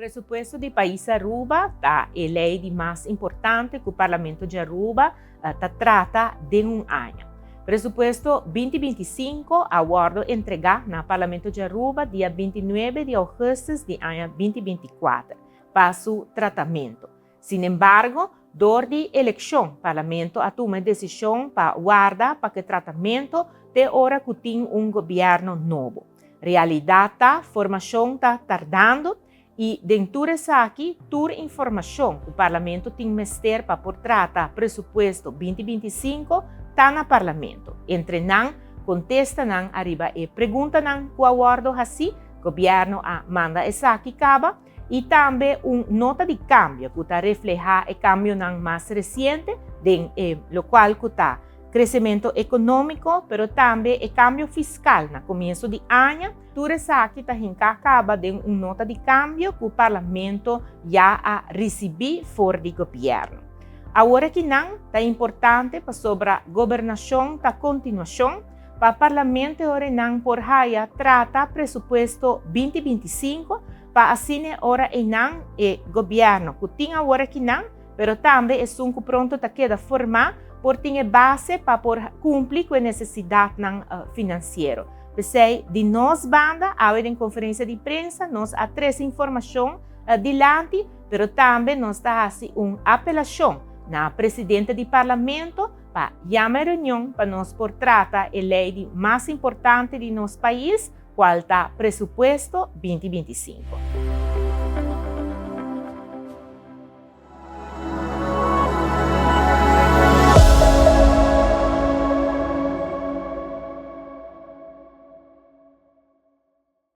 Presupuesto de país Aruba tá a lei mais importante que o Parlamento de Aruba trata de ano. Presupuesto 2025 aguardo entregar no Parlamento de Aruba dia 29 de agosto de ano 2024 para seu tratamento. Sin embargo, durante a eleição, o Parlamento toma decisão para guardar para que o tratamento de hora que tem governo novo. Realidade, formação está tardando e dentro disso aqui, toda informação que o Parlamento tem que para por tratar presupuesto 2025 está no Parlamento. Entre nós, contesta nós, arriba e pergunta nós, o acordo assim, o governo manda essa aqui acaba e também nota de câmbio que está refleja o câmbio mais recente, lo qual está crescimento econômico, mas também o câmbio fiscal no começo de ano. Tudo isso aqui acaba de nota de câmbio que o Parlamento já recebeu fora do governo. Agora que não, é importante para sobre a governação da continuação, para o Parlamento agora não por raia trata presupuesto 2025, para assim agora não o governo que tem agora que não, mas também é um que pronto está queda formar por ter base para cumprir com a necessidade financeira. Pensei, de nós banda, agora em conferência de imprensa, nós traz informação adiante, mas também nós está fazendo apelação na presidente do Parlamento para chamar a reunião para nós por tratar a lei mais importante de nosso país, qual está presupuesto 2025.